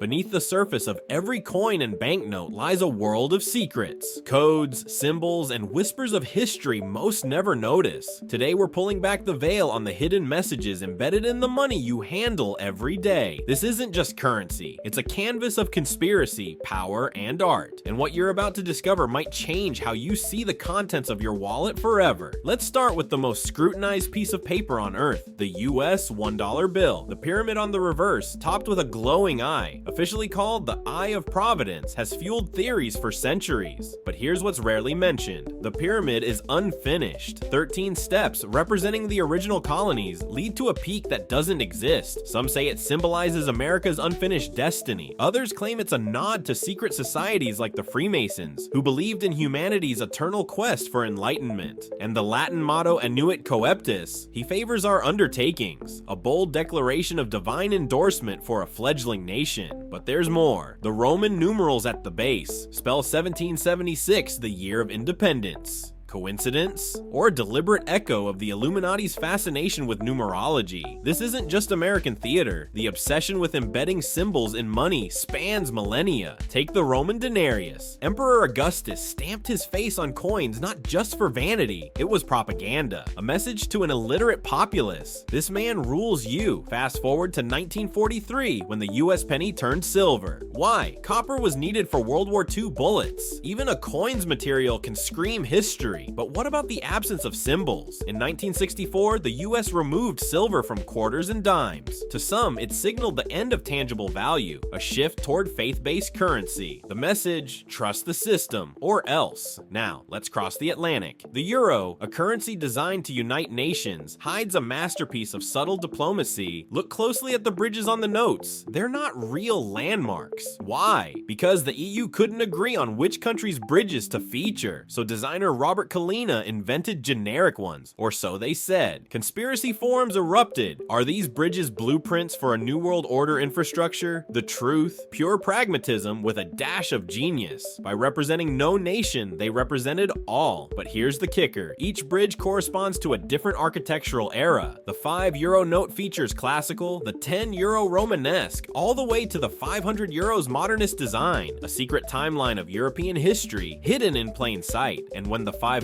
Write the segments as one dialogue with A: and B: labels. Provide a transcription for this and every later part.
A: Beneath the surface of every coin and banknote lies a world of secrets, codes, symbols, and whispers of history most never notice. Today we're pulling back the veil on the hidden messages embedded in the money you handle every day. This isn't just currency, it's a canvas of conspiracy, power, and art. And what you're about to discover might change how you see the contents of your wallet forever. Let's start with the most scrutinized piece of paper on Earth, the US $1 bill. The pyramid on the reverse, topped with a glowing eye, officially called the Eye of Providence, has fueled theories for centuries. But here's what's rarely mentioned. The pyramid is unfinished. 13 steps representing the original colonies lead to a peak that doesn't exist. Some say it symbolizes America's unfinished destiny. Others claim it's a nod to secret societies like the Freemasons, who believed in humanity's eternal quest for enlightenment. And the Latin motto Annuit Coeptis, he favors our undertakings, a bold declaration of divine endorsement for a fledgling nation. But there's more. The Roman numerals at the base spell 1776, the year of independence. Coincidence? Or a deliberate echo of the Illuminati's fascination with numerology? This isn't just American theater. The obsession with embedding symbols in money spans millennia. Take the Roman denarius. Emperor Augustus stamped his face on coins not just for vanity, it was propaganda. A message to an illiterate populace. This man rules you. Fast forward to 1943 when the US penny turned silver. Why? Copper was needed for World War II bullets. Even a coin's material can scream history. But what about the absence of symbols? In 1964, the US removed silver from quarters and dimes. To some, it signaled the end of tangible value, a shift toward faith-based currency. The message, trust the system, or else. Now, let's cross the Atlantic. The euro, a currency designed to unite nations, hides a masterpiece of subtle diplomacy. Look closely at the bridges on the notes. They're not real landmarks. Why? Because the EU couldn't agree on which country's bridges to feature, so designer Robert Kalina invented generic ones, or so they said. Conspiracy forums erupted. Are these bridges blueprints for a New World Order infrastructure? The truth? Pure pragmatism with a dash of genius. By representing no nation, they represented all. But here's the kicker. Each bridge corresponds to a different architectural era. The €5 note features classical, the €10 Romanesque, all the way to the €500 modernist design, a secret timeline of European history hidden in plain sight. And when the €500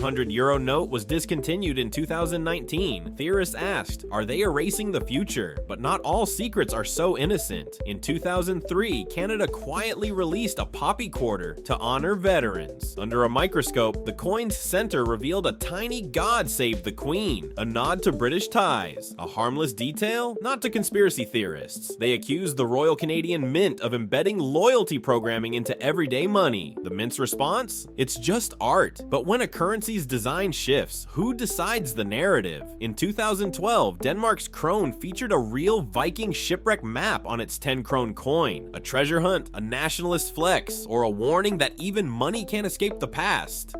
A: note was discontinued in 2019, theorists asked, are they erasing the future? But not all secrets are so innocent. In 2003, Canada quietly released a poppy quarter to honor veterans. Under a microscope, the coin's center revealed a tiny God Save the Queen, a nod to British ties. A harmless detail? Not to conspiracy theorists. They accused the Royal Canadian Mint of embedding loyalty programming into everyday money. The Mint's response? It's just art. But when a currency's design shifts, who decides the narrative? In 2012, Denmark's krone featured a real Viking shipwreck map on its 10 krone coin. A treasure hunt, a nationalist flex, or a warning that even money can't escape the past?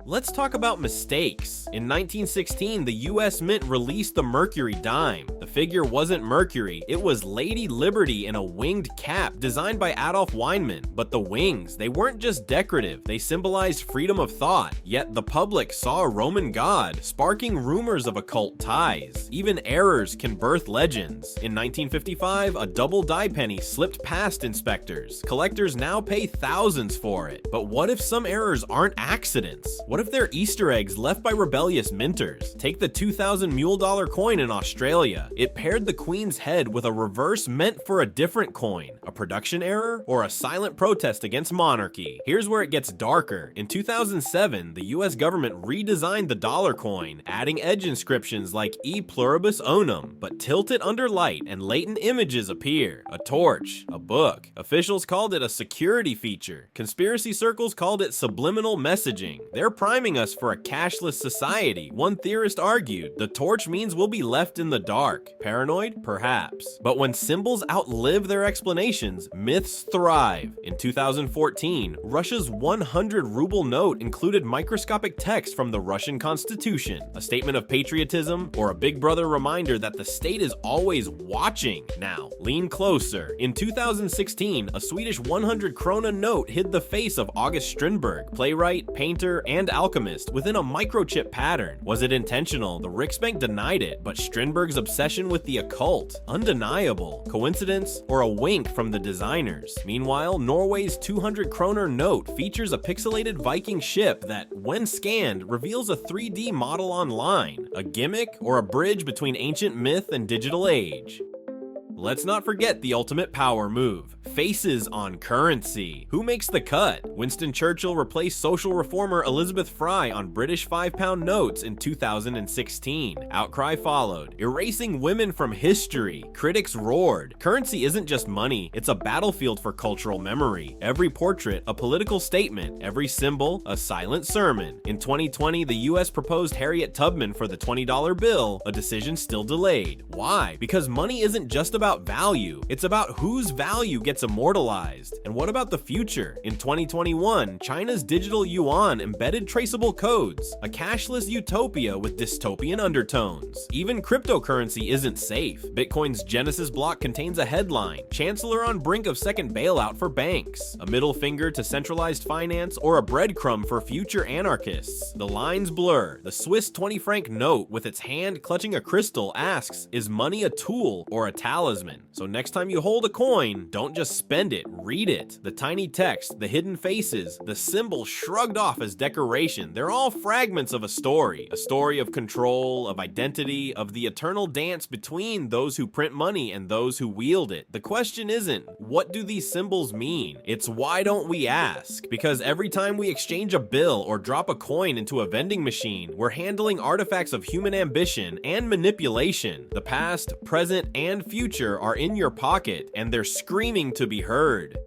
A: Let's talk about mistakes. In 1916, the US Mint released the Mercury dime. The figure wasn't Mercury, it was Lady Liberty in a winged cap designed by Adolf Weinman. But the wings, they weren't just decorative, they symbolized freedom of thought. Yet the public saw a Roman god, sparking rumors of occult ties. Even errors can birth legends. In 1955, a double die penny slipped past inspectors. Collectors now pay thousands for it. But what if some errors aren't accidents? What if they're Easter eggs left by rebellious minters? Take the 2000 mule dollar coin in Australia. It paired the Queen's head with a reverse meant for a different coin. A production error? Or a silent protest against monarchy? Here's where it gets darker. In 2007, the US government redesigned the dollar coin, adding edge inscriptions like E pluribus unum, but tilt it under light and latent images appear. A torch, a book. Officials called it a security feature. Conspiracy circles called it subliminal messaging. They're priming us for a cashless society. One theorist argued, the torch means we'll be left in the dark. Paranoid? Perhaps. But when symbols outlive their explanations, myths thrive. In 2014, Russia's 100 ruble note included microscopic text from the Russian Constitution, a statement of patriotism, or a big brother reminder that the state is always watching. Now, lean closer. In 2016, a Swedish 100 krona note hid the face of August Strindberg, playwright, painter, and and alchemist within a microchip pattern. Was it intentional? The Riksbank denied it, but Strindberg's obsession with the occult? Undeniable. Coincidence or a wink from the designers? Meanwhile, Norway's 200 kroner note features a pixelated Viking ship that, when scanned, reveals a 3D model online. A gimmick or a bridge between ancient myth and digital age? Let's not forget the ultimate power move. Faces on currency. Who makes the cut? Winston Churchill replaced social reformer Elizabeth Fry on British £5 notes in 2016. Outcry followed, erasing women from history. Critics roared. Currency isn't just money, it's a battlefield for cultural memory. Every portrait, a political statement. Every symbol, a silent sermon. In 2020, the US proposed Harriet Tubman for the $20 bill, a decision still delayed. Why? Because money isn't just about value, it's about whose value gets immortalized. And what about the future? In 2021, China's digital yuan embedded traceable codes, a cashless utopia with dystopian undertones. Even cryptocurrency isn't safe. Bitcoin's Genesis block contains a headline, Chancellor on brink of second bailout for banks, a middle finger to centralized finance, or a breadcrumb for future anarchists. The lines blur. The Swiss 20 franc note with its hand clutching a crystal asks, is money a tool or a talisman? So next time you hold a coin, don't just spend it, read it. The tiny text, the hidden faces, the symbol shrugged off as decoration, they're all fragments of a story of control, of identity, of the eternal dance between those who print money and those who wield it. The question isn't, what do these symbols mean? It's why don't we ask? Because every time we exchange a bill or drop a coin into a vending machine, we're handling artifacts of human ambition and manipulation. The past, present, and future are in your pocket, and they're screaming to be heard.